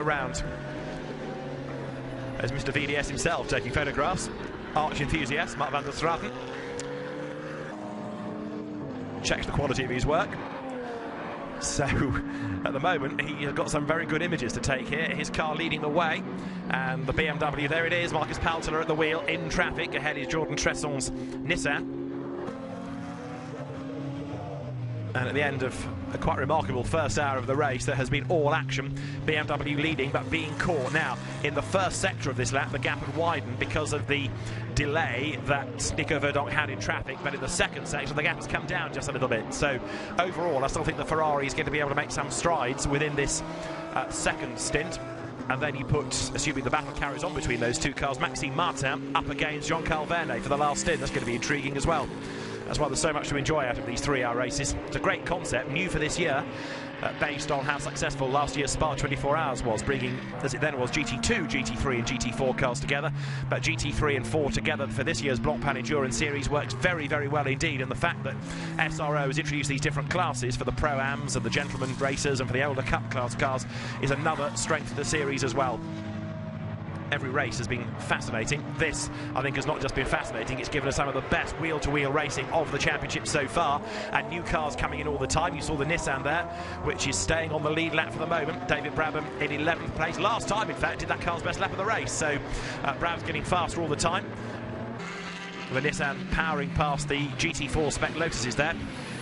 around. There's Mr. VDS himself taking photographs. Arch enthusiast, Mark van der Straten. Checks the quality of his work. So, at the moment, he has got some very good images to take here. His car leading the way, and the BMW, there it is. Marcus Palteler at the wheel, in traffic. Ahead is Jordan Tresson's Nissan. And at the end of a quite remarkable first hour of the race, there has been all action. BMW leading, but being caught. Now, in the first sector of this lap, the gap had widened because of the delay that Nico Verdonk had in traffic, but in the second section, the gap has come down just a little bit. So, overall, I still think the Ferrari is going to be able to make some strides within this second stint. And then you put, assuming the battle carries on between those two cars, Maxime Martin up against Jean-Carl Vernet for the last stint. That's going to be intriguing as well. That's why there's so much to enjoy out of these 3-hour races. It's a great concept, new for this year, based on how successful last year's Spa 24 Hours was, bringing, as it then was, GT2, GT3 and GT4 cars together. But GT3 and 4 together for this year's Blancpain Endurance Series works very, very well indeed. And the fact that SRO has introduced these different classes for the Pro-Ams and the Gentleman Racers and for the older Cup class cars is another strength of the series as well. Every race has been fascinating. This, I think, has not just been fascinating, it's given us some of the best wheel-to-wheel racing of the championship so far, and new cars coming in all the time. You saw the Nissan there, which is staying on the lead lap for the moment. David Brabham in 11th place. Last time, in fact, did that car's best lap of the race, so Brabham's getting faster all the time. The Nissan powering past the GT4 spec Lotuses there,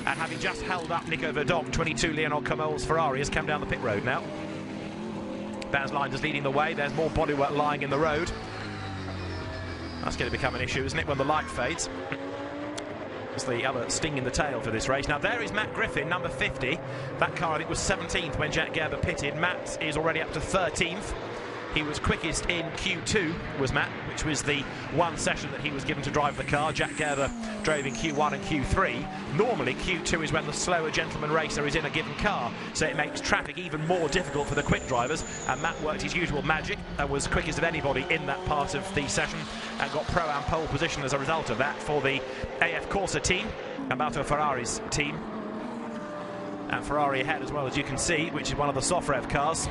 and having just held up Nico Verdonk, 22 Leonard Comol's Ferrari has come down the pit road now. Baz Linders leading the way. There's more bodywork lying in the road. That's going to become an issue, isn't it, when the light fades? It's the other sting in the tail for this race. Now, there is Matt Griffin, number 50. That car, I think, was 17th when Jack Gerber pitted. Matt is already up to 13th. He was quickest in Q2, was Matt, which was the one session that he was given to drive the car. Jack Gerber drove in Q1 and Q3. Normally, Q2 is when the slower gentleman racer is in a given car, so it makes traffic even more difficult for the quick drivers. And Matt worked his usual magic and was quickest of anybody in that part of the session and got Pro-Am pole position as a result of that for the AF Corsa team, Amato Ferrari's team. And Ferrari ahead as well, as you can see, which is one of the soft rev cars.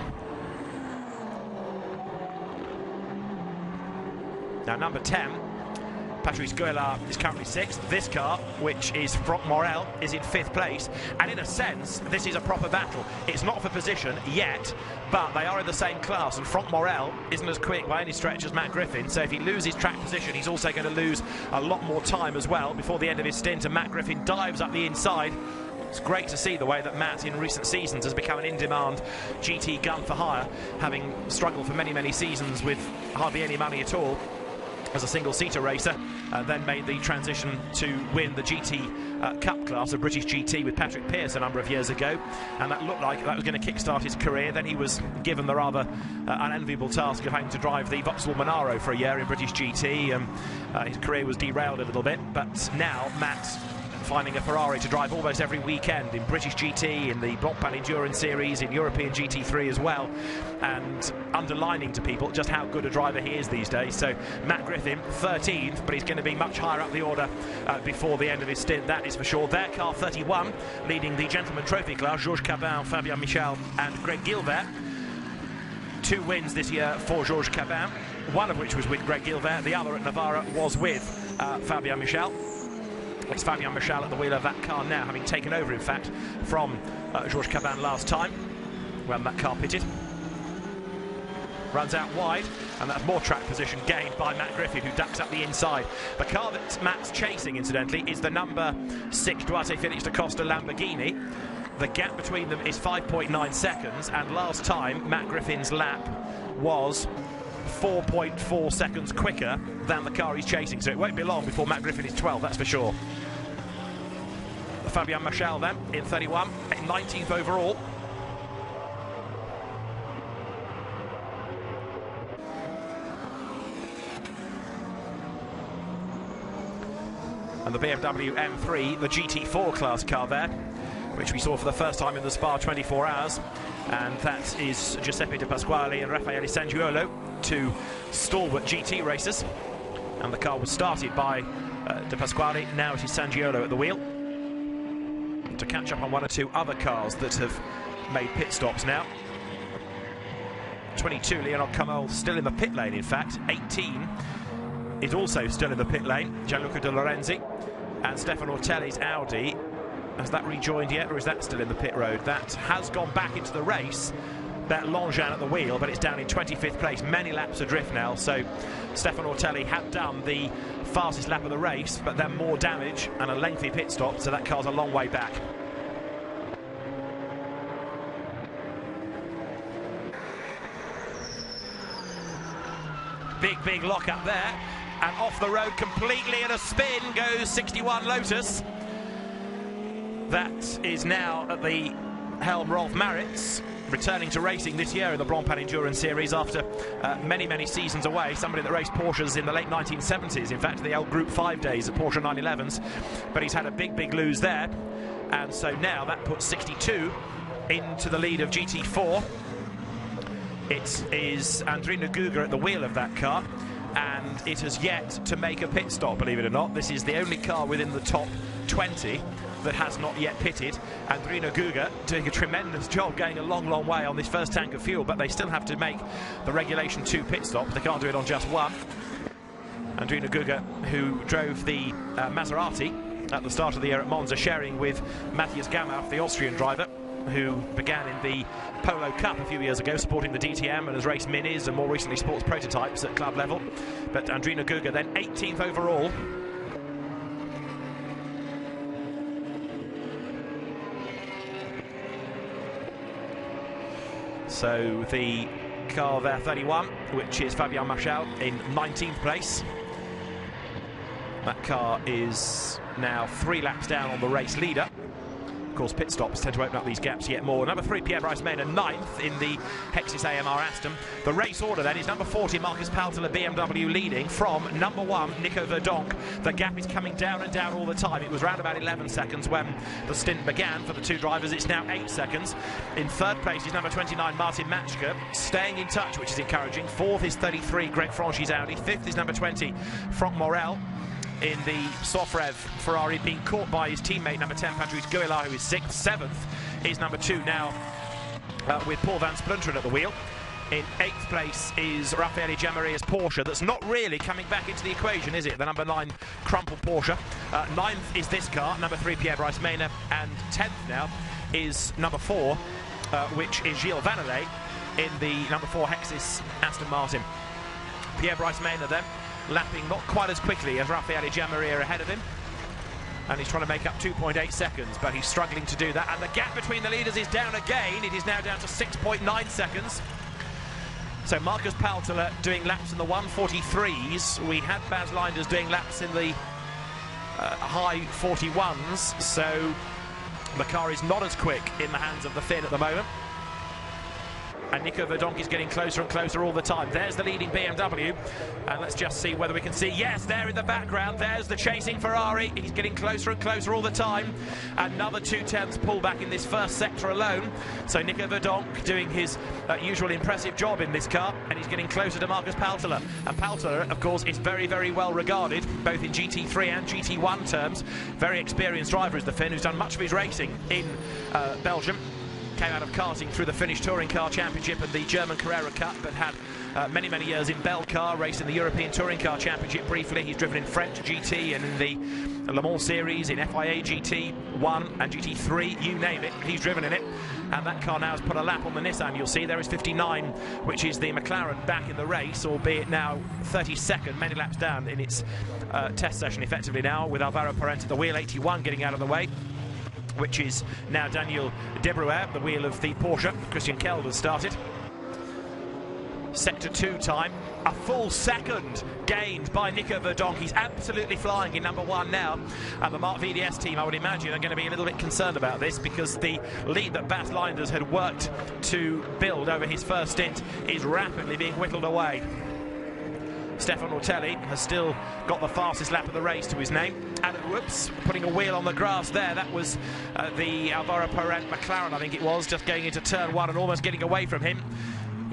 Now, number 10, Patrice Goellard is currently 6th. This car, which is Franck Morel, is in 5th place. And in a sense, this is a proper battle. It's not for position yet, but they are in the same class. And Franck Morel isn't as quick by any stretch as Matt Griffin. So if he loses track position, he's also going to lose a lot more time as well before the end of his stint. And Matt Griffin dives up the inside. It's great to see the way that Matt in recent seasons has become an in-demand GT gun for hire, having struggled for many, many seasons with hardly any money at all as a single-seater racer, and then made the transition to win the GT Cup class of British GT with Patrick Pearce a number of years ago, and that looked like that was going to kick-start his career. Then he was given the rather unenviable task of having to drive the Vauxhall Monaro for a year in British GT, and his career was derailed a little bit. But now Matt finding a Ferrari to drive almost every weekend in British GT, in the Blancpain Endurance Series, in European GT3 as well, and underlining to people just how good a driver he is these days. So Matt Griffin, 13th, but he's going to be much higher up the order before the end of his stint, that is for sure. Their car, 31, leading the Gentleman Trophy class, Georges Cabin, Fabien Michal and Greg Gilbert. 2 wins this year for Georges Cabin, one of which was with Greg Gilbert, the other at Navarra was with Fabien Michal. It's Fabien Michal at the wheel of that car now, having taken over, in fact, from Georges Cabin last time when that car pitted. Runs out wide, and that's more track position gained by Matt Griffin, who ducks up the inside. The car that Matt's chasing, incidentally, is the number 6 Duarte Felix da Costa Lamborghini. The gap between them is 5.9 seconds, and last time Matt Griffin's lap was 4.4 seconds quicker than the car he's chasing, so it won't be long before Matt Griffin is 12, that's for sure. Fabien Michal then in 31, 19th overall. And the BMW M3, the GT4 class car there, which we saw for the first time in the Spa 24 Hours. And that is Giuseppe De Pasquale and Raffaele Sangiolo, 2 stalwart GT racers. And the car was started by De Pasquale, now it is Sangiolo at the wheel, to catch up on 1 or 2 other cars that have made pit stops now. 22, Leonard Camel still in the pit lane, in fact. 18 is also still in the pit lane, Gianluca De Lorenzi. And Stefan Ortelli's Audi, has that rejoined yet, or is that still in the pit road? That has gone back into the race. That Longin at the wheel, but it's down in 25th place, many laps adrift now. So Stefan Ortelli had done the fastest lap of the race, but then more damage and a lengthy pit stop, so that car's a long way back. Big lock up there, and off the road completely in a spin goes 61 Lotus. That is now at the helm Rolf Maritz, returning to racing this year in the Blancpain Endurance Series after many seasons away. Somebody that raced Porsches in the late 1970s, in fact the old Group 5 days at Porsche 911s, but he's had a big lose there, and so now that puts 62 into the lead of GT4. It is Andrina Guga at the wheel of that car, and it has yet to make a pit stop, believe it or not. This is the only car within the top 20 that has not yet pitted. Andrina Guga doing a tremendous job, going a long way on this first tank of fuel, but they still have to make the regulation 2 pit stops. They can't do it on just one. Andrina Guga, who drove the Maserati at the start of the year at Monza, sharing with Matthias Gammarth, the Austrian driver, who began in the Polo Cup a few years ago, supporting the DTM, and has raced minis and more recently sports prototypes at club level. But Andrina Guga then 18th overall. So the car there, 31, which is Fabien Marchal in 19th place. That car is now 3 laps down on the race leader. Of course, pit stops tend to open up these gaps yet more. Number 3, Pierre-Bryce Maynard, 9th in the Hexis AMR Aston. The race order then is number 40, Marcus Paltler, BMW, leading from number 1, Nico Verdonk. The gap is coming down and down all the time. It was round about 11 seconds when the stint began for the 2 drivers. It's now 8 seconds. In 3rd place is number 29, Martin Matschke, staying in touch, which is encouraging. 4th is 33, Greg Franchi's Audi. 5th is number 20, Franck Morel in the Sofrev Ferrari, being caught by his teammate number 10, Patrice Guillard, who is 6th. 7th is number 2 now with Paul van Splunteren at the wheel. In 8th place is Raffaele Giammaria's Porsche. That's not really coming back into the equation, is it? The number 9 Crumple Porsche. 9th is this car, number 3 Pierre-Bryce Maynard, and 10th now is number 4, which is Gilles Vannelet in the number 4 Hexis Aston Martin. Pierre-Bryce Maynard then lapping not quite as quickly as Raffaele Giammaria ahead of him, and he's trying to make up 2.8 seconds, but he's struggling to do that, and the gap between the leaders is down again. It is now down to 6.9 seconds. So Marcus Paltler doing laps in the 1:43s. We had Baz Linders doing laps in the high 41s, so the car is not as quick in the hands of the Finn at the moment. And Nico Verdonk is getting closer and closer all the time. There's the leading BMW, and let's just see whether we can see. Yes, there in the background, there's the chasing Ferrari. He's getting closer and closer all the time. Another 2/10 pullback in this first sector alone. So Nico Verdonk doing his usual impressive job in this car, and he's getting closer to Marcus Paltler. And Paltler, of course, is very well regarded, both in GT3 and GT1 terms. Very experienced driver is the Finn, who's done much of his racing in Belgium. Came out of karting through the Finnish Touring Car Championship and the German Carrera Cup, but had many years in Belcar, raced in the European Touring Car Championship briefly. He's driven in French GT and in the Le Mans Series, in FIA GT1 and GT3, you name it, he's driven in it. And that car now has put a lap on the Nissan. You'll see there is 59, which is the McLaren back in the race, albeit now 32nd, many laps down in its test session effectively now, with Alvaro Parente at the wheel. 81 getting out of the way, which is now Daniel Debrouwer, the wheel of the Porsche. Christian Keld has started. Sector 2 time, a full second gained by Nico Verdonk. He's absolutely flying in number 1 now, and the Mark VDS team, I would imagine, are going to be a little bit concerned about this, because the lead that Baz Linders had worked to build over his first stint is rapidly being whittled away. Stefan Ortelli has still got the fastest lap of the race to his name. And whoops, putting a wheel on the grass there. That was the Alvaro Parente McLaren, I think it was, just going into turn 1 and almost getting away from him.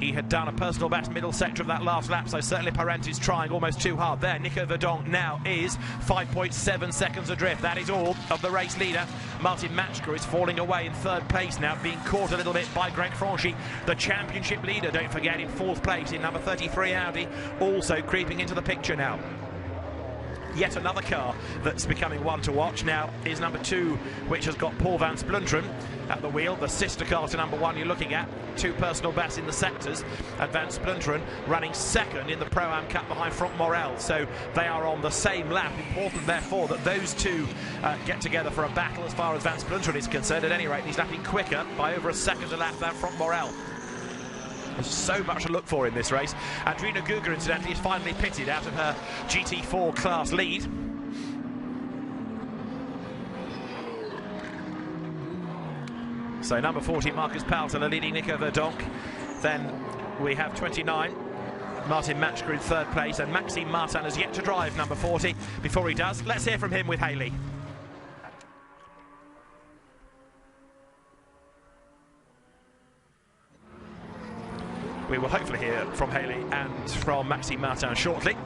He had done a personal best middle sector of that last lap, so certainly Parente is trying almost too hard there. Nico Verdonk now is 5.7 seconds adrift. That is all of the race leader. Martin Matchker is falling away in third place now, being caught a little bit by Greg Franchi, the championship leader, don't forget, in fourth place in number 33 Audi, also creeping into the picture now. Yet another car that's becoming one to watch now is number 2, which has got Paul van Splunderen at the wheel, the sister car to number 1 you're looking at. 2 personal bests in the sectors, and van Splunderen running second in the Pro-Am Cup behind Franck Morel. So they are on the same lap. Important, therefore, that those two get together for a battle as far as van Splunderen is concerned. At any rate, he's lapping quicker by over a second a lap than Franck Morel. There's so much to look for in this race. Andrina Guga, incidentally, is finally pitted out of her GT4 class lead. So number 40, Marcus Paltler leading Nico Verdonk. Then we have 29, Martin Matchker in third place, and Maxime Martin has yet to drive number 40. Before he does, let's hear from him with Haley. We will hopefully hear from Haley and from Maxime Martin shortly,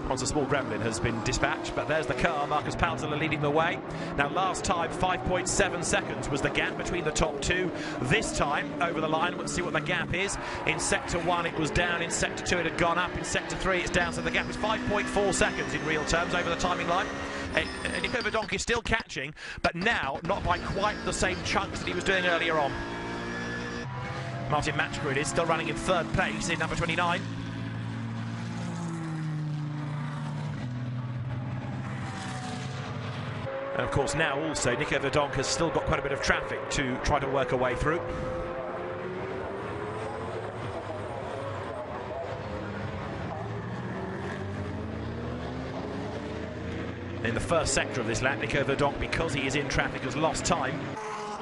once a small gremlin has been dispatched. But there's the car, Marcus Paltler leading the way. Now, last time, 5.7 seconds was the gap between the top two. This time, over the line, let's see what the gap is. In Sector 1, it was down. In Sector 2, it had gone up. In Sector 3, it's down. So the gap is 5.4 seconds in real terms over the timing line. Nico Verdonk is still catching, but now not by quite the same chunks that he was doing earlier on. Martin Matchker is still running in third place in number 29. And of course now also Nico Verdonk has still got quite a bit of traffic to try to work a way through. In the first sector of this lap, Nico Verdonk, because he is in traffic, has lost time.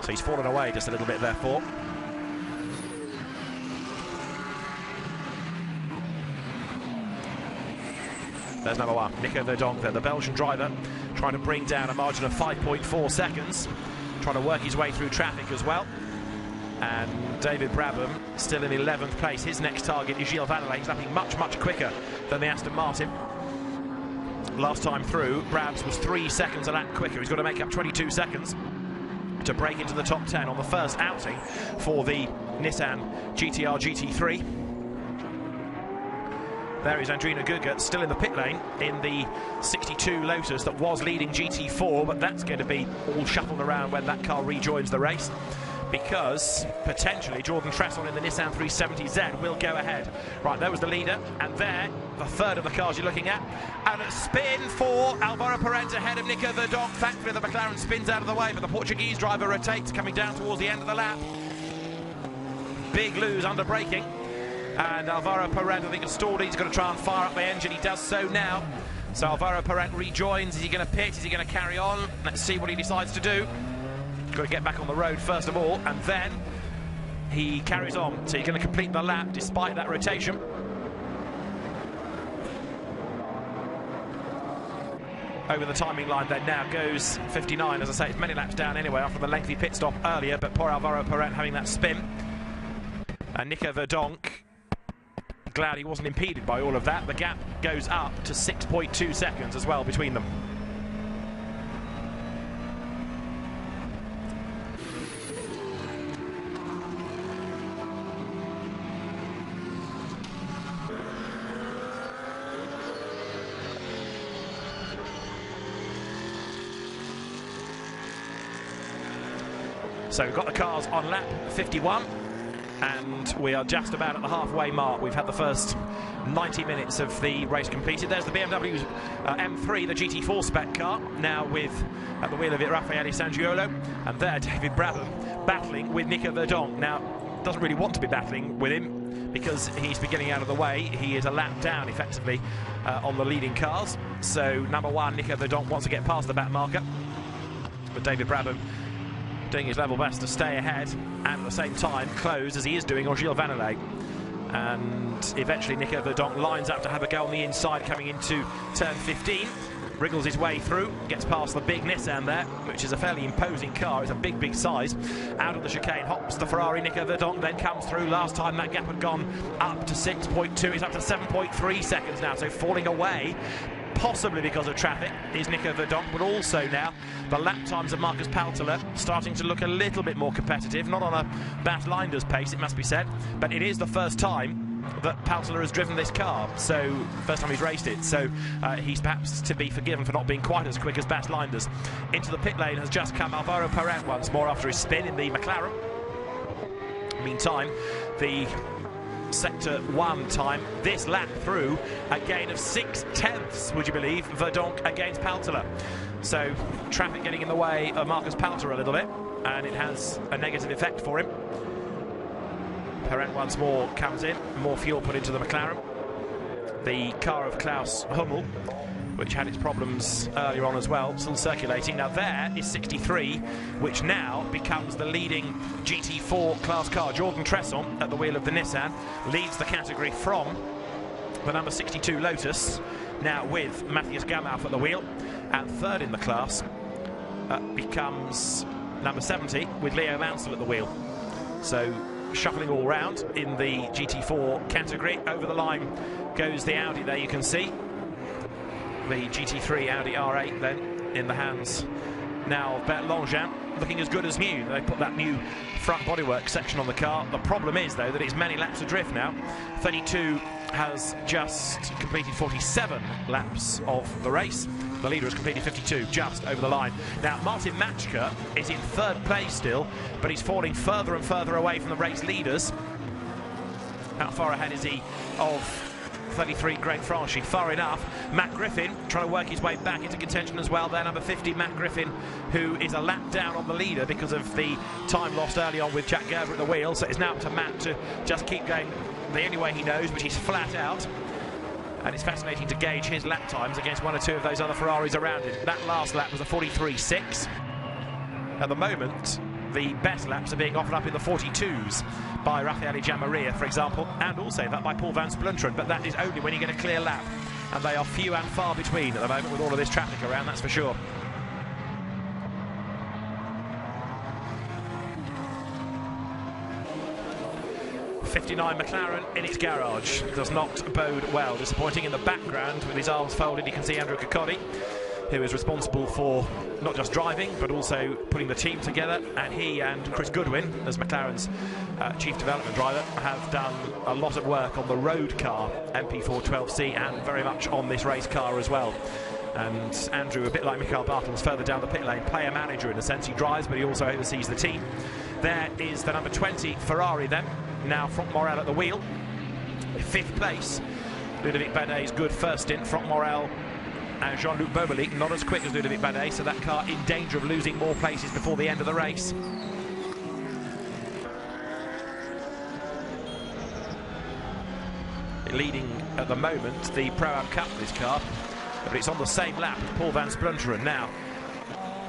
So he's fallen away just a little bit therefore. There's number 1, Nico Verdonk there, the Belgian driver, trying to bring down a margin of 5.4 seconds, trying to work his way through traffic as well. And David Brabham still in 11th place. His next target is Gilles Vanelay. He's lapping much, much quicker than the Aston Martin. Last time through, Brabs was 3 seconds a lap quicker. He's got to make up 22 seconds to break into the top 10 on the first outing for the Nissan GTR GT3. There is Andrina Guga still in the pit lane in the 62 Lotus that was leading GT4, but that's going to be all shuffled around when that car rejoins the race, because potentially Jordan Tresson in the Nissan 370Z will go ahead. Right, there was the leader, and there, the third of the cars you're looking at. And a spin for Alvaro Parente ahead of Nico Verdonk. Thankfully the McLaren spins out of the way, but the Portuguese driver rotates, coming down towards the end of the lap. Big lose under braking. And Alvaro Parente, I think, has stalled. He's going to try and fire up the engine. He does so now. So Alvaro Parente rejoins. Is he going to pit? Is he going to carry on? Let's see what he decides to do. Got to get back on the road first of all, and then he carries on. So he's going to complete the lap despite that rotation. Over the timing line then now goes 59. As I say, it's many laps down anyway after the lengthy pit stop earlier, but poor Alvaro Parente having that spin. And Nico Verdonk, glad he wasn't impeded by all of that. The gap goes up to 6.2 seconds as well between them. So we've got the cars on lap 51. And we are just about at the halfway mark. We've had the first 90 minutes of the race completed. There's the BMW M3, the GT4 spec car, now with, at the wheel of it, Raffaele Sangiolo. And there, David Brabham battling with Nico Verdonk. Now, doesn't really want to be battling with him because he's been getting out of the way. He is a lap down, effectively, on the leading cars. So, number 1, Nico Verdonk wants to get past the back marker. But David Brabham doing his level best to stay ahead and at the same time close, as he is doing, on Gilles Vanelay. And eventually Nico Verdonk lines up to have a go on the inside coming into turn 15. wriggles his way through, gets past the big Nissan there, which is a fairly imposing car. It's a big size. Out of the chicane hops the Ferrari. Nico Verdonk then comes through. Last time that gap had gone up to 6.2. He's up to 7.3 seconds now, so falling away, possibly because of traffic, is Nico Verdonk, but also now the lap times of Marcus Paltela starting to look a little bit more competitive. Not on a Bas Leinder's pace, it must be said, but it is the first time that Paltela has driven this car, so first time he's raced it, so he's perhaps to be forgiven for not being quite as quick as Bas Leinder's. Into the pit lane has just come Alvaro Perret once more after his spin in the McLaren. Meantime, the Sector 1 time this lap through a gain of 6/10, would you believe, Verdonk against Paltela. So traffic getting in the way of Marcus Paltela a little bit, and it has a negative effect for him. Perret once more comes in, more fuel put into the McLaren. The car of Klaus Hummel, which had its problems earlier on as well, still circulating. Now there is 63, which now becomes the leading GT4 class car. Jordan Tresson at the wheel of the Nissan leads the category from the number 62 Lotus, now with Matthias Gamauf at the wheel, and third in the class becomes number 70 with Leo Mansell at the wheel. So shuffling all round in the GT4 category. Over the line goes the Audi there, you can see. The GT3 Audi R8 then in the hands now of Bert Longchamp, looking as good as new. They put that new front bodywork section on the car. The problem is, though, that it's many laps adrift now. 32 has just completed 47 laps of the race. The leader has completed 52, just over the line. Now, Martin Matchka is in third place still, but he's falling further and further away from the race leaders. How far ahead is he of 33 Greg Franchi? Far enough. Matt Griffin trying to work his way back into contention as well. There, number 50, Matt Griffin, who is a lap down on the leader because of the time lost early on with Jack Gerber at the wheel. So it's now up to Matt to just keep going the only way he knows, which is flat out. And it's fascinating to gauge his lap times against one or two of those other Ferraris around it. That last lap was a 43.6. At the moment, the best laps are being offered up in the 42s by Raffaele Giammaria, for example, and also that by Paul van Splunderen, but that is only when you get a clear lap, and they are few and far between at the moment with all of this traffic around, that's for sure. '59 McLaren in its garage does not bode well. Disappointing in the background with his arms folded, you can see Andrew Coccodi, who is responsible for not just driving but also putting the team together, and he and Chris Goodwin, as McLaren's chief development driver, have done a lot of work on the road car MP412C and very much on this race car as well. And Andrew, a bit like Mikael Bartels, further down the pit lane, player manager in a sense. He drives but he also oversees the team. There is the number 20 Ferrari then, now Franck Morel at the wheel. Fifth place, Ludovic Badet's good first stint. Franck Morel and Jean-Luc Beaubelic not as quick as Ludovic Badet, so that car in danger of losing more places before the end of the race. Leading at the moment the Pro-Am Cup, this car, but it's on the same lap as Paul van Splunderen. Now,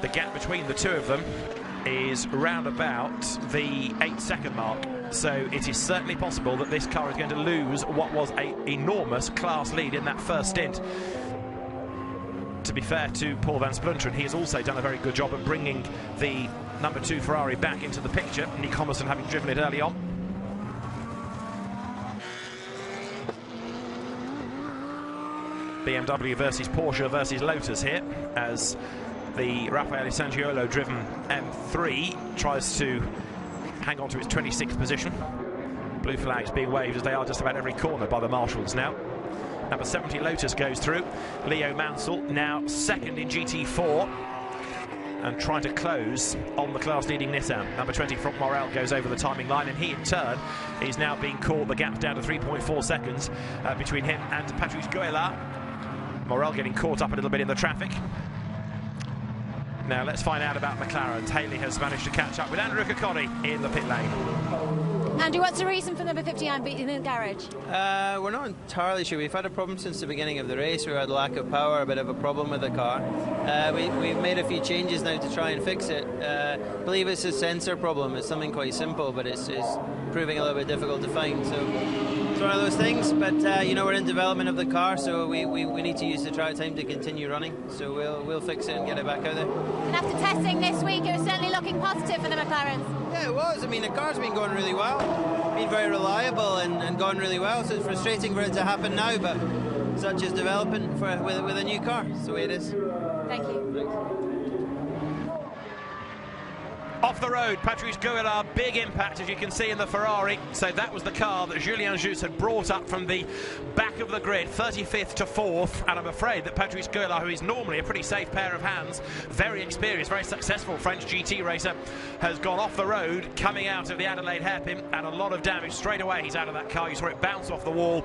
the gap between the two of them is round about the 8-second mark, so it is certainly possible that this car is going to lose what was an enormous class lead in that first stint. To be fair to Paul van Splunderen, he has also done a very good job of bringing the number 2 Ferrari back into the picture, Nick Homerson having driven it early on. BMW versus Porsche versus Lotus here, as the Raffaele Sangiolo driven M3 tries to hang on to its 26th position. Blue flags being waved as they are just about every corner by the marshals now. Number 70 Lotus goes through. Leo Mansell now second in GT4 and trying to close on the class-leading Nissan. Number 20 Franck Morel goes over the timing line, and he in turn is now being caught. The gap's down to 3.4 seconds between him and Patrice Goela. Morel getting caught up a little bit in the traffic. Now let's find out about McLaren. Haley has managed to catch up with Andrew Coccodi in the pit lane. Andrew, what's the reason for number 59 being in the garage? We're not entirely sure. We've had a problem since the beginning of the race. We had lack of power, a bit of a problem with the car. We've made a few changes now to try and fix it. I believe it's a sensor problem. It's something quite simple, but it's proving a little bit difficult to find. So it's one of those things, but you know, we're in development of the car, so we need to use the trial time to continue running. So we'll fix it and get it back out there. And after testing this week, it was certainly looking positive for the McLarens. Yeah, it was. I mean, the car's been going really well, been very reliable and going really well. So it's frustrating for it to happen now, but such is development with a new car. That's the way it is. Thank you. Thanks. Off the road, Patrice Gouillard, big impact as you can see in the Ferrari. So that was the car that Julien Juste had brought up from the back of the grid, 35th to 4th. And I'm afraid that Patrice Gouillard, who is normally a pretty safe pair of hands, very experienced, very successful French GT racer, has gone off the road, coming out of the Adelaide hairpin, and a lot of damage straight away. He's out of that car. You saw it bounce off the wall.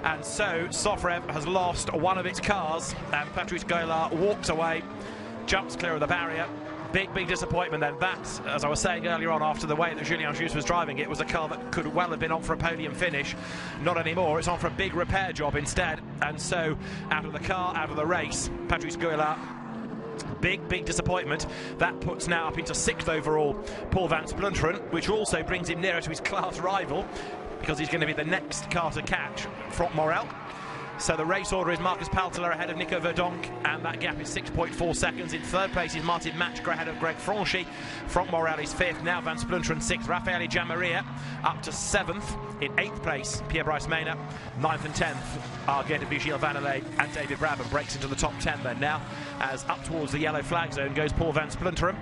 And so Sofrev has lost one of its cars, and Patrice Gouillard walks away, jumps clear of the barrier. Big disappointment then. That, as I was saying earlier on, after the way that Julien Juste was driving it, was a car that could well have been on for a podium finish. Not anymore. It's on for a big repair job instead. And so, out of the car, out of the race, Patrice Gouillard. Big disappointment. That puts now up into 6th overall Paul van Splunteren, which also brings him nearer to his class rival, because he's going to be the next car to catch, Franck Morel. So the race order is Marcus Paltler ahead of Nico Verdonk, and that gap is 6.4 seconds. In 3rd place is Martin Matchker ahead of Greg Franchi. Franck Morel is 5th, now Van Splunteren 6th. Raffaele Giammaria up to 7th. In 8th place, Pierre-Bryce Maynard. 9th and 10th are Gaëtan Vigil Vanelay, and David Brabham breaks into the top 10 then now, as up towards the yellow flag zone goes Paul van Splunteren.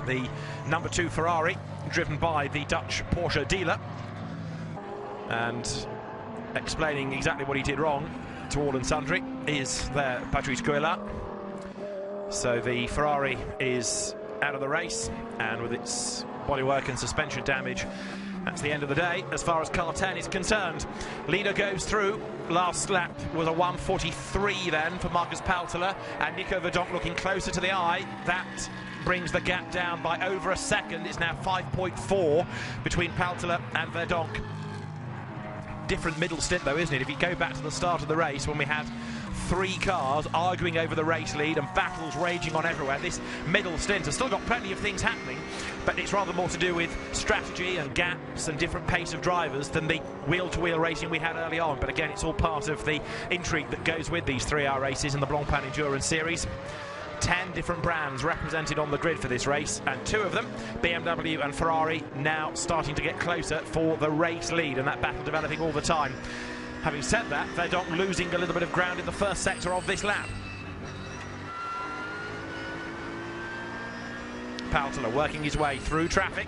The number 2 Ferrari, driven by the Dutch Porsche dealer. And explaining exactly what he did wrong to all and sundry is there Patrice Gouillard. So the Ferrari is out of the race, and with its bodywork and suspension damage, that's the end of the day as far as car 10 is concerned. Leader goes through. Last lap was a 1:43 then for Marcus Paltler, and Nico Verdonk looking closer to the eye. That brings the gap down by over a second. It's now 5.4 between Paltler and Verdonk. Different middle stint though, isn't it? If you go back to the start of the race, when we had 3 cars arguing over the race lead and battles raging on everywhere, this middle stint has still got plenty of things happening, but it's rather more to do with strategy and gaps and different pace of drivers than the wheel-to-wheel racing we had early on. But again, it's all part of the intrigue that goes with these 3-hour races in the Blancpain Endurance Series. 10 different brands represented on the grid for this race, and 2 of them, BMW and Ferrari, now starting to get closer for the race lead, and that battle developing all the time. Having said that, Verdonk losing a little bit of ground in the first sector of this lap. Paltler working his way through traffic.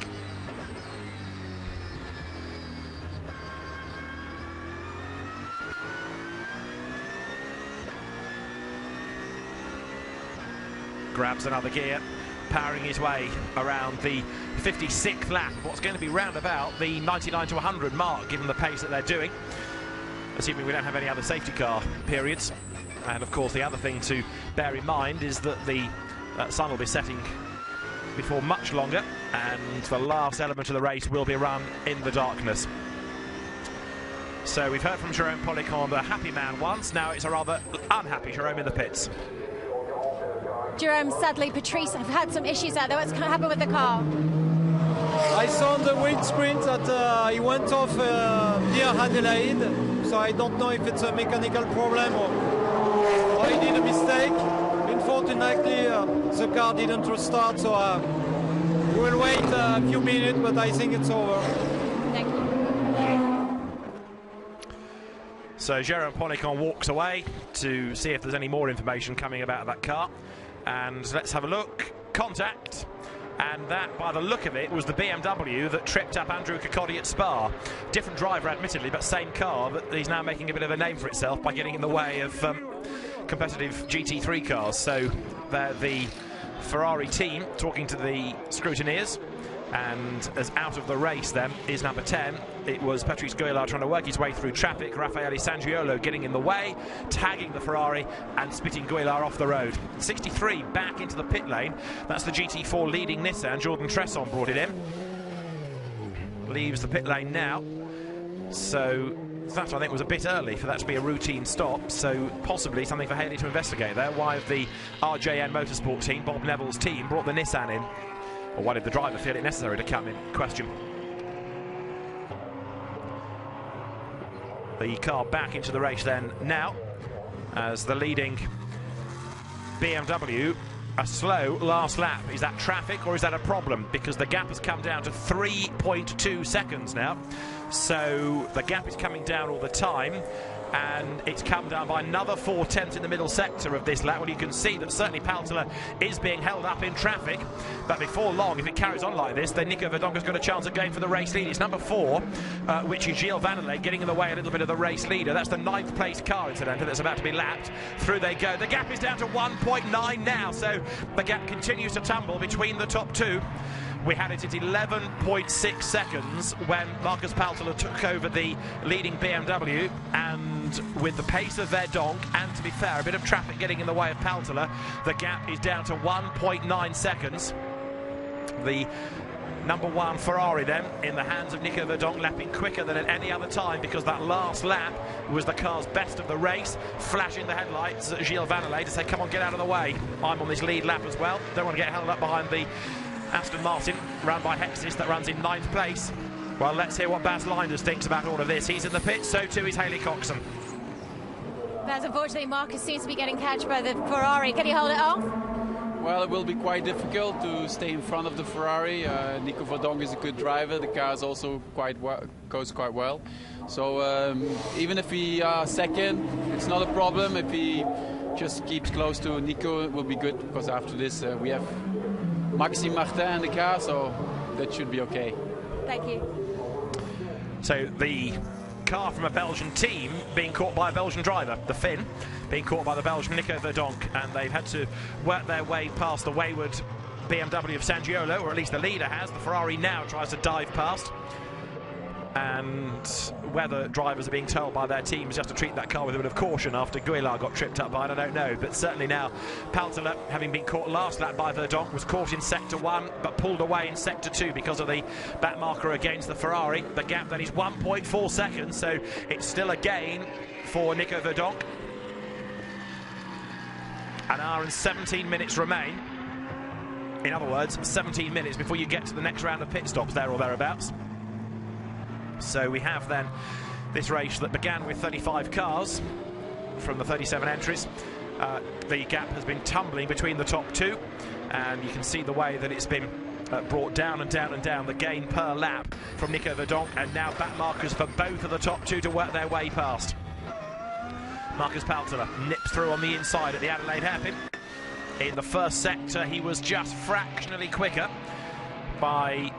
Grabs another gear, powering his way around the 56th lap, what's going to be round about the 99 to 100 mark, given the pace that they're doing, assuming we don't have any other safety car periods. And of course the other thing to bear in mind is that the sun will be setting before much longer, and the last element of the race will be run in the darkness. So we've heard from Jerome Policon, the happy man once, now it's a rather unhappy Jerome in the pits. Jerome, sadly, Patrice have had some issues out there. What's going to happen with the car? I saw on the windscreen that he went off near Adelaide, so I don't know if it's a mechanical problem or he did a mistake. Unfortunately, the car didn't restart, so we'll wait a few minutes, but I think it's over. Thank you. So Jérôme Policon walks away to see if there's any more information coming about that car. And let's have a look. Contact. And that, by the look of it, was the BMW that tripped up Andrew Kirkcaldy at Spa. Different driver, admittedly, but same car. But he's now making a bit of a name for itself by getting in the way of competitive GT3 cars. So they're the Ferrari team talking to the scrutineers. And as out of the race then is number 10. It was Patrice Gouillard trying to work his way through traffic. Raffaele Sangiolo getting in the way, tagging the Ferrari and spitting Gouillard off the road. 63 back into the pit lane. That's the GT4 leading Nissan. Jordan Tresson brought it in. Leaves the pit lane now. So that, I think, was a bit early for that to be a routine stop. So possibly something for Haley to investigate there. Why have the RJN Motorsport team, Bob Neville's team, brought the Nissan in? Or why did the driver feel it necessary to come in? Question. the car back into the race then now, as the leading BMW, a slow last lap. Is that traffic or is that a problem? Because the gap has come down to 3.2 seconds now. So the gap is coming down all the time, and it's come down by another 4/10 in the middle sector of this lap. Well, you can see that certainly Paltela is being held up in traffic, but before long, if it carries on like this, then Nico Verdonck's got a chance of going for the race lead. It's number 4, which is Gilles Vanelay, getting in the way a little bit of the race leader. That's the 9th place car, incidentally, that's about to be lapped. Through they go. The gap is down to 1.9 now, so the gap continues to tumble between the top two. We had it at 11.6 seconds when Marcus Paltela took over the leading BMW, and with the pace of Verdonck, and to be fair, a bit of traffic getting in the way of Paltela, the gap is down to 1.9 seconds. The number 1 Ferrari then in the hands of Nico Verdonck, lapping quicker than at any other time, because that last lap was the car's best of the race, flashing the headlights at Gilles Vanelay to say, come on, get out of the way, I'm on this lead lap as well, don't want to get held up behind the Aston Martin, run by Hexis, that runs in 9th place. Well, let's hear what Baz Linders thinks about all of this. He's in the pit, so too is Haley Coxon. Baz, unfortunately, Marcus seems to be getting catched by the Ferrari. Can you hold it off? Well, it will be quite difficult to stay in front of the Ferrari. Nico Verdonck is a good driver. The car is also goes quite well. So even if we are second, it's not a problem. If he just keeps close to Nico, it will be good, because after this we have Maxime Martin in the car, so that should be okay. Thank you. So the car from a Belgian team being caught by a Belgian driver, the Finn, being caught by the Belgian Nico Verdonck, and they've had to work their way past the wayward BMW of Sangiolo, or at least the leader has. The Ferrari now tries to dive past, and whether drivers are being told by their teams just to treat that car with a bit of caution after Guillard got tripped up by it, I don't know. But certainly now, Paltela, having been caught last lap by Verdonck, was caught in Sector 1 but pulled away in Sector 2 because of the back marker against the Ferrari. The gap then is 1.4 seconds, so it's still a gain for Nico Verdonck. An hour and 17 minutes remain. In other words, 17 minutes before you get to the next round of pit stops, there or thereabouts. So we have then this race that began with 35 cars from the 37 entries. The gap has been tumbling between the top two, and you can see the way that it's been brought down and down and down, the gain per lap from Nico Verdonck, and now back markers for both of the top two to work their way past. Marcus Paltela nips through on the inside at the Adelaide hairpin. In the first sector, he was just fractionally quicker by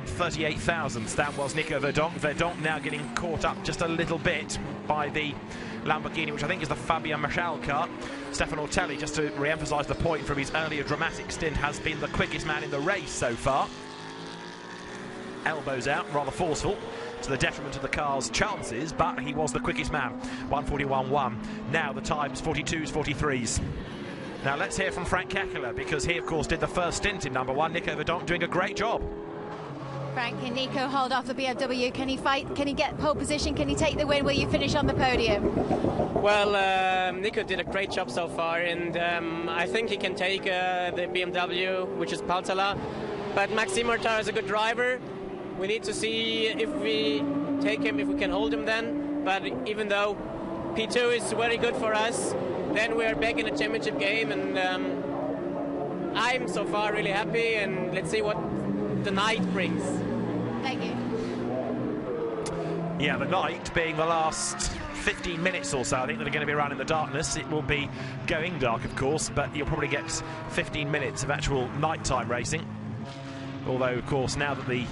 38 thousandths. That was Nico Verdonck. Verdonck now getting caught up just a little bit by the Lamborghini, which I think is the Fabien Machal car. Stefan Ortelli, just to re-emphasise the point from his earlier dramatic stint, has been the quickest man in the race so far. Elbows out, rather forceful, to the detriment of the car's chances, but he was the quickest man. 1:41.1. Now the times 42s, 43s. Now let's hear from Frank Kekela, because he of course did the first stint in number 1. Nico Verdonck doing a great job. Frank, can Nico hold off the BMW? Can he fight? Can he get pole position? Can he take the win? Will you finish on the podium? Well, Nico did a great job so far, and I think he can take the BMW, which is Paltela. But Maxime Martin is a good driver. We need to see if we take him, if we can hold him then. But even though P2 is very good for us, then we are back in the championship game, and I'm so far really happy, and let's see what the night brings. Thank you. Yeah, the night being the last 15 minutes or so, I think, that are going to be around in the darkness. It will be going dark, of course, but you'll probably get 15 minutes of actual nighttime racing. Although, of course, now that the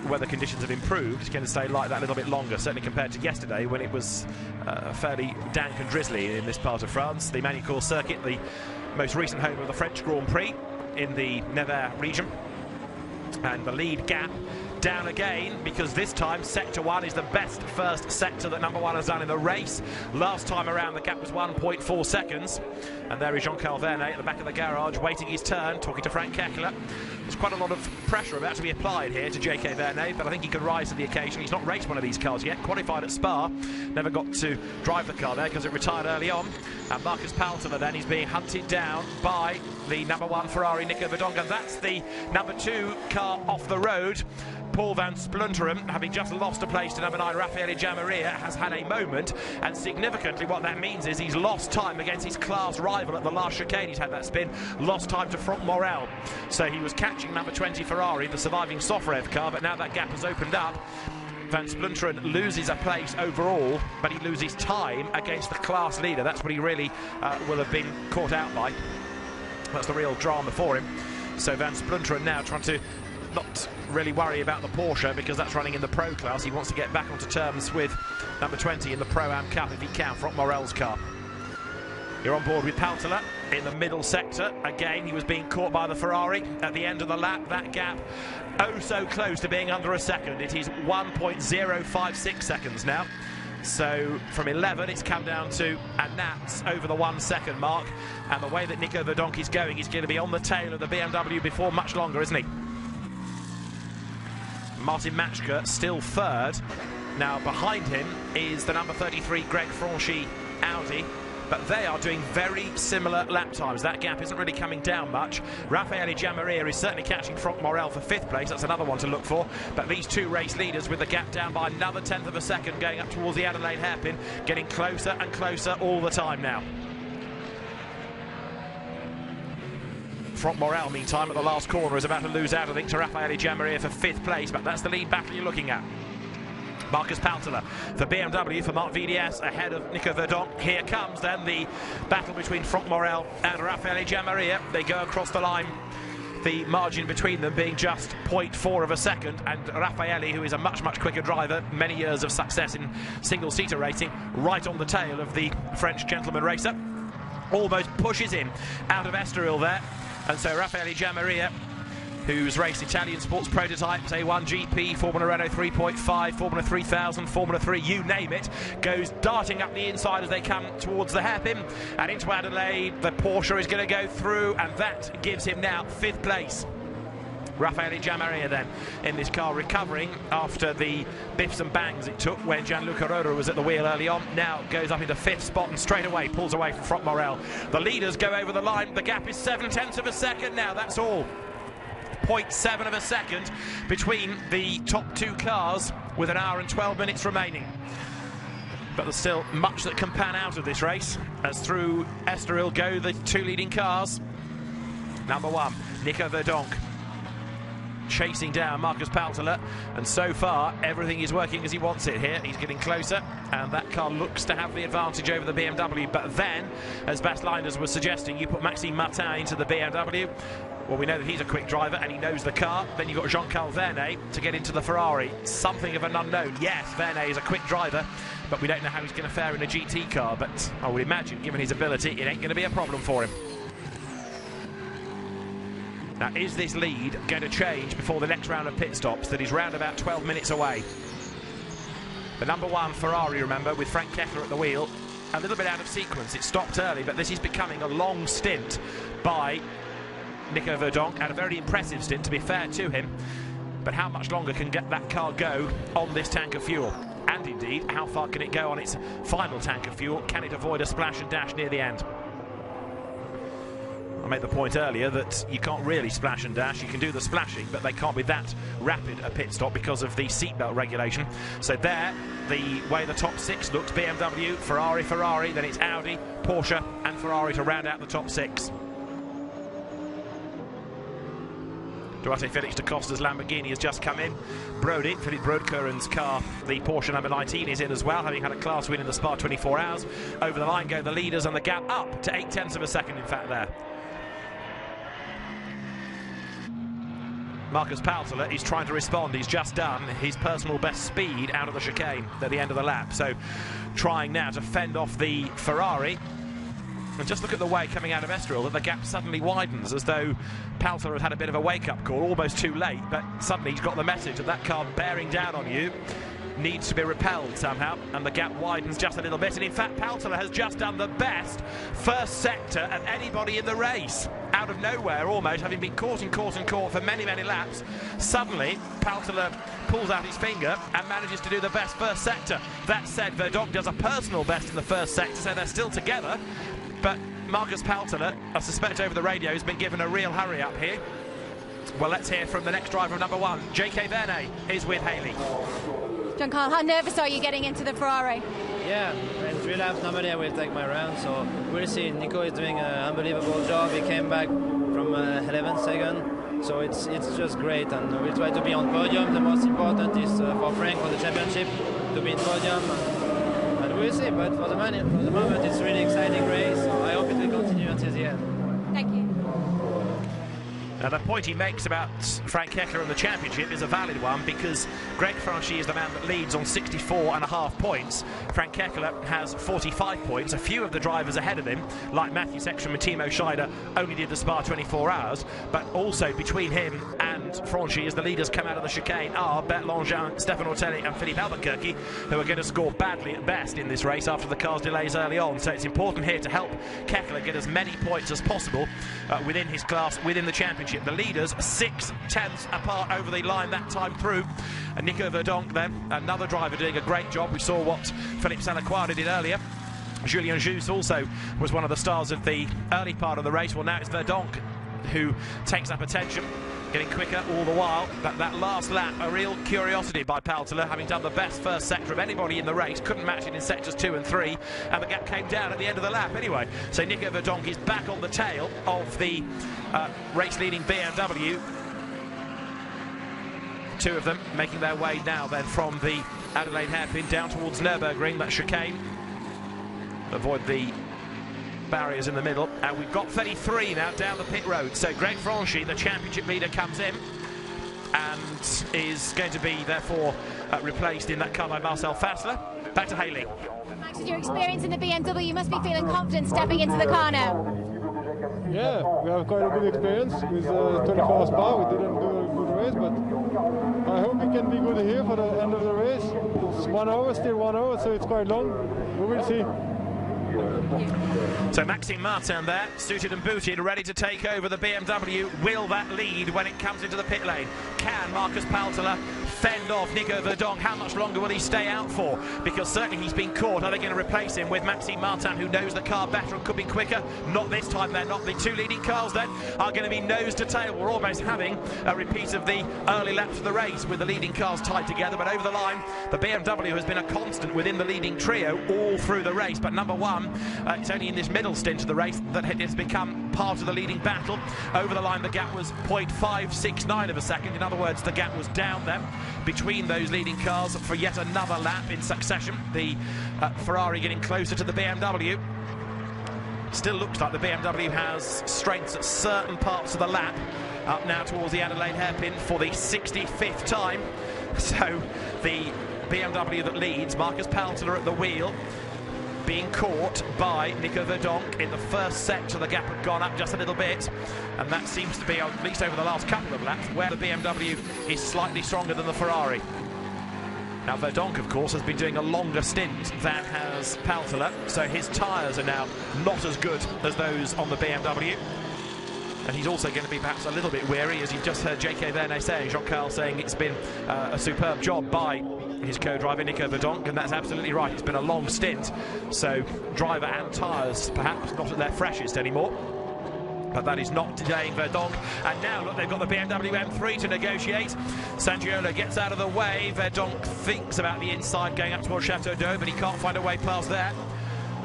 weather conditions have improved, it's going to stay like that a little bit longer, certainly compared to yesterday when it was fairly dank and drizzly in this part of France. The Magny Cours circuit, the most recent home of the French Grand Prix in the Nevers region. And the lead gap down again, because this time Sector 1 is the best first sector that number 1 has done in the race. Last time around the gap was 1.4 seconds. And there is Jean Calvernet at the back of the garage waiting his turn, talking to Frank Kekela. There's quite a lot of pressure about to be applied here to J.K. Vernet, but I think he can rise to the occasion. He's not raced one of these cars yet, qualified at Spa, never got to drive the car there because it retired early on. And Marcus Paltela then, he's being hunted down by the number 1 Ferrari, Nico Verdonk, and that's the number 2 car off the road. Paul van Splunteren, having just lost a place to number 9 Raffaele Giammaria, has had a moment, and significantly what that means is he's lost time against his class rival at the last chicane. He's had that spin, lost time to Franck Morel. So he was catching number 20 Ferrari, the surviving Sofrev car, but now that gap has opened up. Van Splunteren loses a place overall, but he loses time against the class leader. That's what he really will have been caught out by. That's the real drama for him. So Van Splunteren now trying to not really worry about the Porsche because that's running in the Pro class. He wants to get back onto terms with number 20 in the Pro-Am Cup if he can, Franck Morel's car. You're on board with Paltela in the middle sector. Again, he was being caught by the Ferrari at the end of the lap. That gap, oh so close to being under a second. It is 1.056 seconds now. So from 11, it's come down to a gnats over the 1 second mark. And the way that Nico Verdonk is going, he's going to be on the tail of the BMW before much longer, isn't he? Martin Matschke still third. Now behind him is the number 33 Greg Franchi Audi, but they are doing very similar lap times. That gap isn't really coming down much. Raffaele Giammaria is certainly catching Franck Morel for 5th place. That's another one to look for. But these two race leaders with the gap down by another 1/10 of a second going up towards the Adelaide hairpin, getting closer and closer all the time now. Franck Morel, meantime, at the last corner is about to lose out, I think, to Raffaele Giammaria for 5th place, but that's the lead battle you're looking at. Marcus Paltela for BMW, for Marc VDS, ahead of Nico Verdonk. Here comes then the battle between Franck Morel and Raffaele Giammaria. They go across the line, the margin between them being just 0.4 of a second, and Raffaele, who is a much quicker driver, many years of success in single-seater racing, right on the tail of the French gentleman racer, almost pushes him out of Estoril there. And so Raffaele Giammaria, who's raced Italian sports prototypes, A1 GP, Formula Renault 3.5, Formula 3000, Formula 3, you name it, goes darting up the inside as they come towards the hairpin and into Adelaide. The Porsche is going to go through, and that gives him now 5th place. Raffaele Giammaria then in this car, recovering after the biffs and bangs it took when Gianluca Roda was at the wheel early on. Now goes up into 5th spot and straight away pulls away from Franck Morel. The leaders go over the line. The gap is 7/10 of a second now. That's all. 0.7 of a second between the top 2 cars with 1 hour and 12 minutes remaining. But there's still much that can pan out of this race as through Estoril go the 2 leading cars. Number 1, Nico Verdonk, chasing down Marcus Paltela, and so far everything is working as he wants it here. He's getting closer, and that car looks to have the advantage over the BMW. But then, as Bas Leinders was suggesting, you put Maxime Martin into the BMW. Well, we know that he's a quick driver and he knows the car. Then you've got Jean-Carl Vernet to get into the Ferrari. Something of an unknown. Yes, Vernet is a quick driver, but we don't know how he's going to fare in a GT car. But I would imagine, given his ability, it ain't going to be a problem for him. Now, is this lead going to change before the next round of pit stops that is round about 12 minutes away? The number 1 Ferrari, remember, with Frank Kessler at the wheel, a little bit out of sequence. It stopped early, but this is becoming a long stint by Nico Verdonk, and a very impressive stint, to be fair to him. But how much longer can that car go on this tank of fuel? And indeed, how far can it go on its final tank of fuel? Can it avoid a splash and dash near the end? I made the point earlier that you can't really splash and dash. You can do the splashing, but they can't be that rapid a pit stop because of the seatbelt regulation. So there, the way the top 6 looks: BMW, Ferrari, then it's Audi, Porsche and Ferrari to round out the top 6. Duarte Felix da Costa's Lamborghini has just come in. Philip Brodkeren's car, the Porsche number 19, is in as well, having had a class win in the Spa 24 Hours. Over the line go the leaders, and the gap up to 0.8 of a second, in fact, there. Marcus Paltela is trying to respond. He's just done his personal best speed out of the chicane at the end of the lap. So trying now to fend off the Ferrari. And just look at the way coming out of Estoril that the gap suddenly widens, as though Paltela had had a bit of a wake-up call, almost too late, but suddenly he's got the message of that car bearing down on you. needs to be repelled somehow, and the gap widens just a little bit. And in fact, Paltala has just done the best first sector of anybody in the race. Out of nowhere, almost, having been caught for many, many laps, suddenly Paltala pulls out his finger and manages to do the best first sector. That said, Verdonk does a personal best in the first sector, so they're still together. But Marcus Paltala, I suspect over the radio, has been given a real hurry up here. Well, let's hear from the next driver of number 1. J.K. Verne is with Haley. Jean-Carl, how nervous are you getting into the Ferrari? Yeah, in 3 laps normally I will take my round, so we'll see. Nico is doing an unbelievable job. He came back from 11 seconds, so it's just great, and we'll try to be on podium. The most important is for Frank for the championship to be in podium, and we'll see. But for the moment, it's a really exciting race. So I hope it will continue until the end. Thank you. Now, the point he makes about Frank Heckler and the championship is a valid one, because Greg Franchi is the man that leads on 64.5 points. Frank Heckler has 45 points. A few of the drivers ahead of him, like Matthew Sexton and Timo Scheider, only did the Spa 24 hours. But also between him and Franchi, as the leaders come out of the chicane, are Bert Langin, Stefan Ortelli and Philippe Albuquerque, who are going to score badly at best in this race after the car's delays early on. So it's important here to help Heckler get as many points as possible within his class, within the championship. The leaders 6/10 apart over the line that time through. And Nico Verdonk then, another driver doing a great job. We saw what Philippe Salaquarda did earlier. Julien Jousse also was one of the stars of the early part of the race. Well, now it's Verdonk who takes up attention, getting quicker all the while. That last lap, a real curiosity by Paltala, having done the best first sector of anybody in the race. Couldn't match it in sectors 2 and 3, and the gap came down at the end of the lap anyway. So Nico Verdonk is back on the tail of the race-leading BMW. 2 of them making their way now then from the Adelaide hairpin down towards Nürburgring, that chicane. Avoid the barriers in the middle, and we've got 33 now down the pit road. So Greg Franchi, the championship leader, comes in and is going to be therefore replaced in that car by Marcel Fassler. Back to Haley. Max, with your experience in the BMW, you must be feeling confident stepping into the car now. Yeah, we have quite a good experience with 24 Spa. We didn't do a good race, but I hope we can be good here for the end of the race. It's 1 hour, still 1 hour, so it's quite long. We will see. So Maxime Martin there, suited and booted, ready to take over the BMW. Will that lead when it comes into the pit lane? Can Marcus Paltala fend off Nico Verdonk? How much longer will he stay out for? Because certainly he's been caught. Are they going to replace him with Maxime Martin, who knows the car better and could be quicker? Not this time, they're not. The 2 leading cars then are going to be nose to tail. We're almost having a repeat of the early laps of the race with the leading cars tied together. But over the line, the BMW has been a constant within the leading trio all through the race. But number 1, it's only in this middle stint of the race that it has become part of the leading battle. Over the line, the gap was 0.569 of a second. In other words, the gap was down then between those leading cars for yet another lap in succession. The Ferrari getting closer to the BMW. Still looks like the BMW has strengths at certain parts of the lap. Up now towards the Adelaide hairpin for the 65th time. So the BMW that leads, Marcus Paltala at the wheel, being caught by Nico Verdonk in the first sector. The gap had gone up just a little bit, and that seems to be, at least over the last couple of laps, where the BMW is slightly stronger than the Ferrari. Now Verdonk, of course, has been doing a longer stint than has Paltala, so his tyres are now not as good as those on the BMW. And he's also going to be perhaps a little bit weary, as you've just heard J.K. Verne saying, Jean-Carl saying it's been a superb job by his co-driver Nico Verdonk, and that's absolutely right. It's been a long stint, so driver and tyres perhaps not at their freshest anymore. But that is not delaying Verdonk. And now, look, they've got the BMW M3 to negotiate. Sangiolo gets out of the way. Verdonk thinks about the inside going up towards Chateau d'Eau, but he can't find a way past there.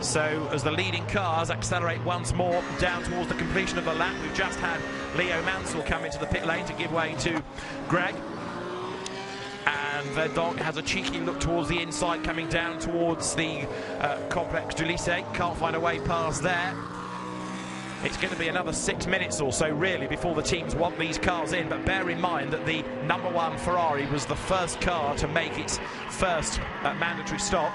So as the leading cars accelerate once more down towards the completion of the lap, we've just had Leo Mansell come into the pit lane to give way to Greg. And Verdonk has a cheeky look towards the inside, coming down towards the Complex du Lycée. Can't find a way past there. It's going to be another 6 minutes or so, really, before the teams want these cars in. But bear in mind that the number 1 Ferrari was the first car to make its first mandatory stop.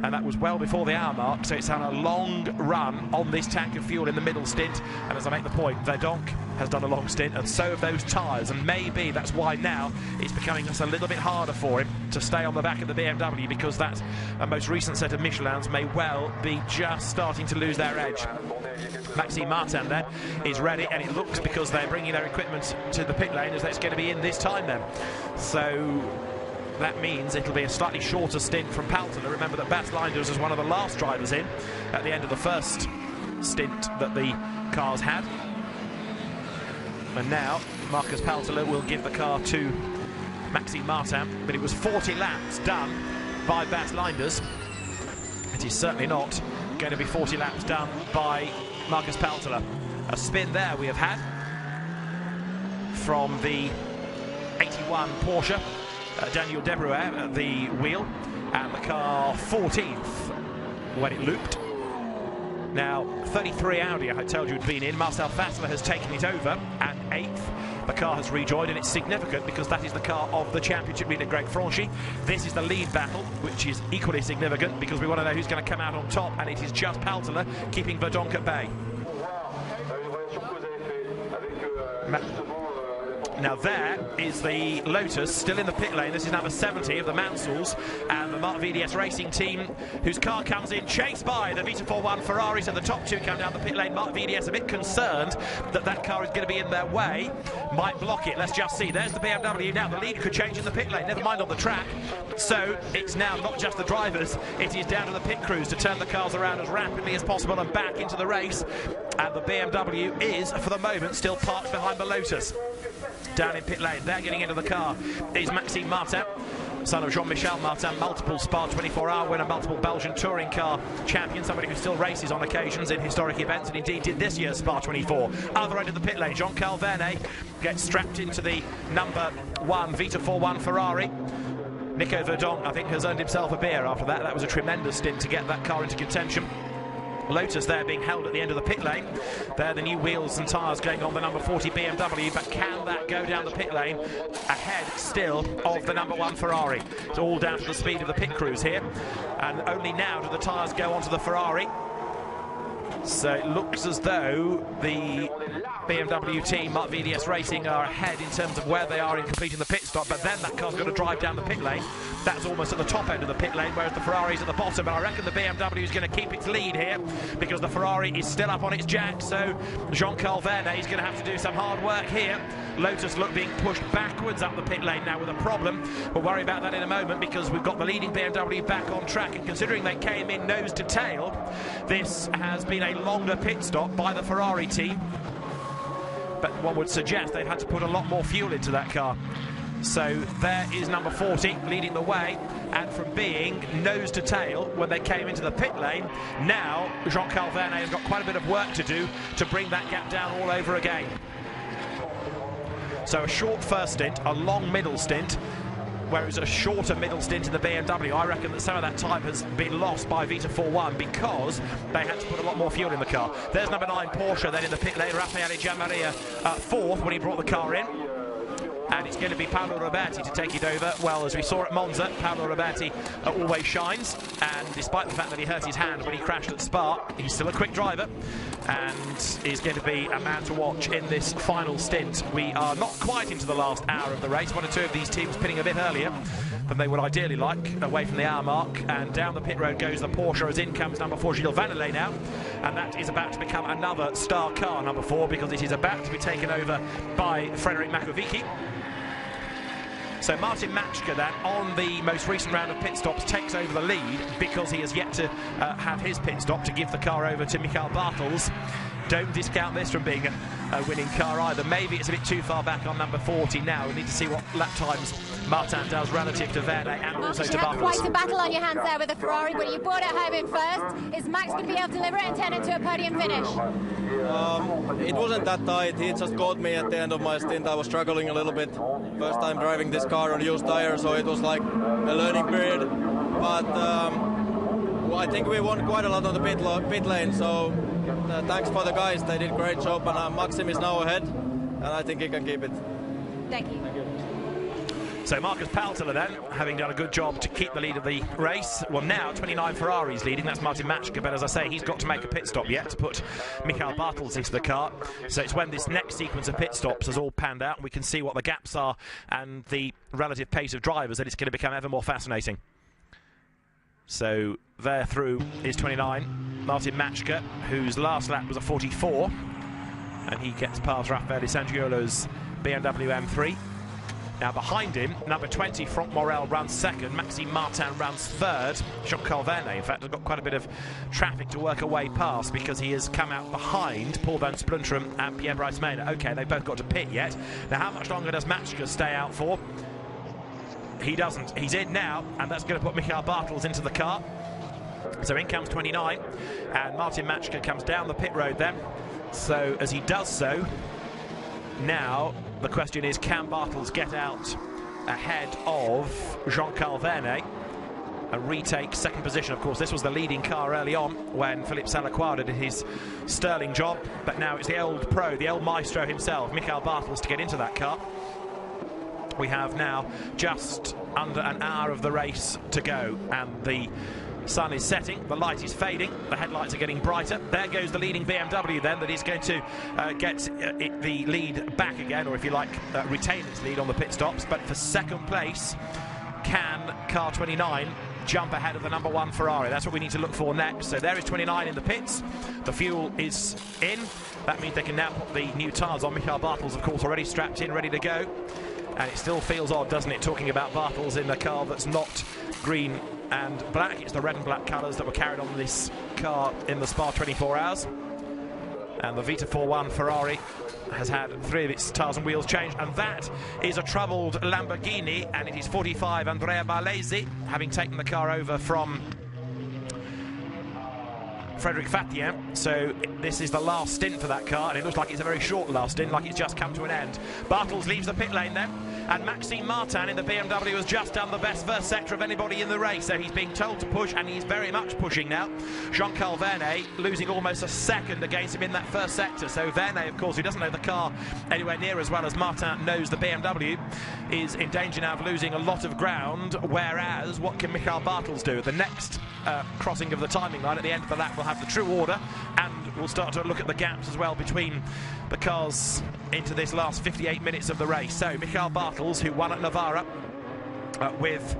and that was well before the hour mark, so it's had a long run on this tank of fuel in the middle stint. And as I make the point, Verdonk has done a long stint, and so have those tyres, and maybe that's why now it's becoming just a little bit harder for him to stay on the back of the BMW, because that most recent set of Michelins may well be just starting to lose their edge. Maxime Martin then is ready, and it looks, because they're bringing their equipment to the pit lane, as though it's going to be in this time then. So that means it'll be a slightly shorter stint from Paltner. Remember that Bas Leinders was one of the last drivers in at the end of the first stint that the cars had. And now Marcus Paltner will give the car to Maxime Martin, but it was 40 laps done by Bas Leinders. It is certainly not going to be 40 laps done by Marcus Paltner. A spin there we have had from the 81 Porsche. Daniel Debrouet at the wheel, and the car 14th when it looped. Now 33 Audi I told you had been in. Marcel Fassler has taken it over at 8th. The car has rejoined, and it's significant because that is the car of the championship leader Greg Franchi. This is the lead battle, which is equally significant because we want to know who's going to come out on top, and it is just Paltner keeping Verdonk at bay. Now there is the Lotus still in the pit lane. This is number 70 of the Mansells and the Mark VDS Racing team, whose car comes in chased by the Vita41 Ferraris, and the top two come down the pit lane. Mark VDS a bit concerned that that car is going to be in their way, might block it. Let's just see. There's the BMW now. The lead could change in the pit lane, never mind on the track. So it's now not just the drivers, it is down to the pit crews to turn the cars around as rapidly as possible and back into the race. And the BMW is, for the moment, still parked behind the Lotus. Down in pit lane, they're getting into the car, is Maxime Martin, son of Jean-Michel Martin, multiple Spa 24-hour winner, multiple Belgian touring car champion, somebody who still races on occasions in historic events, and indeed did this year's Spa 24. Other end of the pit lane, Jean-Carl Vernet gets strapped into the number 1 Vita41 Ferrari. Nico Verdonk, I think, has earned himself a beer after that. That was a tremendous stint to get that car into contention. Lotus there being held at the end of the pit lane. There the new wheels and tyres going on the number 40 BMW, but can that go down the pit lane ahead still of the number 1 Ferrari? It's all down to the speed of the pit crews here, and only now do the tyres go onto the Ferrari. So it looks as though the BMW team, Mark VDS Racing, are ahead in terms of where they are in completing the pit stop, but then that car's going to drive down the pit lane. That's almost at the top end of the pit lane, whereas the Ferrari's at the bottom. And I reckon the BMW is going to keep its lead here because the Ferrari is still up on its jack. So Jean-Carl Vernet is going to have to do some hard work here. Lotus look being pushed backwards up the pit lane now with a problem. We'll worry about that in a moment because we've got the leading BMW back on track, and considering they came in nose to tail, this has been a longer pit stop by the Ferrari team. But one would suggest they've had to put a lot more fuel into that car. So there is number 40 leading the way, and from being nose to tail when they came into the pit lane, now Jean-Carl Vernet has got quite a bit of work to do to bring that gap down all over again. So a short first stint, a long middle stint, whereas a shorter middle stint in the BMW. I reckon that some of that time has been lost by Vita41 because they had to put a lot more fuel in the car. There's number 9 Porsche then in the pit lane, Raffaele Gianmaria 4th when he brought the car in. And it's going to be Paolo Roberti to take it over. Well, as we saw at Monza, Paolo Roberti always shines, and despite the fact that he hurt his hand when he crashed at Spa, he's still a quick driver and is going to be a man to watch in this final stint. We are not quite into the last hour of the race. One or two of these teams pitting a bit earlier than they would ideally like, away from the hour mark, and down the pit road goes the Porsche, as in comes number 4 Gilles Vanelay now, and that is about to become another star car, number 4, because it is about to be taken over by Frederic Makovici. So Martin Matchka then, on the most recent round of pit stops, takes over the lead because he has yet to have his pit stop to give the car over to Mikael Bartels. Don't discount this from being a winning car either. Maybe it's a bit too far back on number 40 now. We need to see what lap times Martin does relative to Vernet and also to Bartels. You have quite a battle on your hands there with the Ferrari, but you brought it home in first. Is Max going to be able to deliver it and turn it into a podium finish? It wasn't that tight. He just caught me at the end of my stint. I was struggling a little bit. First time driving this car on used tires, so it was like a learning period. But I think we won quite a lot on the pit lane, so thanks for the guys. They did a great job, and Maxim is now ahead, and I think he can keep it. Thank you. So Marcus Paltela then, having done a good job to keep the lead of the race. Well, now 29 Ferraris leading, that's Martin Matschke, but as I say, he's got to make a pit stop yet to put Michael Bartels into the car. So it's when this next sequence of pit stops has all panned out and we can see what the gaps are and the relative pace of drivers that it's going to become ever more fascinating. So there through is 29, Martin Matschke, whose last lap was a 44, and he gets past Raffaele Sangiolo's BMW M3. Now behind him, number 20, Franck Morel runs second, Maxime Martin runs third, Jean-Carl Vernet, in fact, has got quite a bit of traffic to work a way past because he has come out behind Paul van Splunteren and Pierre Bryce-Maynard. Okay, they've both got to pit yet. Now how much longer does Matschke stay out for? He doesn't. He's in now, and that's going to put Michael Bartels into the car. So in comes 29, and Martin Matschke comes down the pit road then. So as he does so, now the question is, can Bartels get out ahead of Jean-Carl Vernet and retake second position? Of course, this was the leading car early on when Philippe Salaquada did his sterling job, but now it's the old pro, the old maestro himself, Michael Bartels, to get into that car. We have now just under an hour of the race to go, and the sun is setting, the light is fading, the headlights are getting brighter. There goes the leading BMW then, that is going to get the lead back again, or if you like, retain its lead on the pit stops. But for second place, can car 29 jump ahead of the number 1 Ferrari? That's what we need to look for next. So there is 29 in the pits, the fuel is in. That means they can now put the new tyres on. Michael Bartels, of course, already strapped in, ready to go. And it still feels odd, doesn't it, talking about Bartels in a car that's not green and black. It's the red and black colours that were carried on this car in the Spa 24 Hours. And the Vita 4-1 Ferrari has had 3 of its tyres and wheels changed, and that is a troubled Lamborghini, and it is 45 Andrea Barlesi, having taken the car over from Frédéric Fatien. So this is the last stint for that car, and it looks like it's a very short last stint, like it's just come to an end. Bartels leaves the pit lane then, and Maxime Martin in the BMW has just done the best first sector of anybody in the race, so he's being told to push, and he's very much pushing now. Jean-Carl Vernet losing almost a second against him in that first sector. So Vernet, of course, who doesn't know the car anywhere near as well as Martin knows the BMW, is in danger now of losing a lot of ground, whereas what can Michael Bartels do? At the next crossing of the timing line at the end of the lap, we'll have the true order, and we'll start to look at the gaps as well between the cars into this last 58 minutes of the race. So Michael Bartels, who won at Navarra with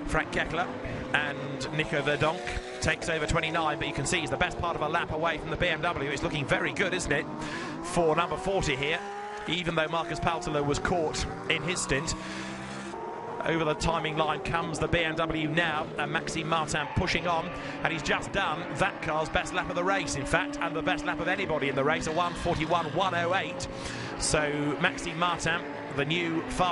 Frank Kekler and Nico Verdonk, takes over 29, but you can see he's the best part of a lap away from the BMW. It's looking very good, isn't it, for number 40 here, even though Marcus Paltela was caught in his stint. Over the timing line comes the BMW now, and Maxime Martin pushing on, and he's just done that car's best lap of the race, in fact, and the best lap of anybody in the race, a 1:41.108. So Maxime Martin, the new fast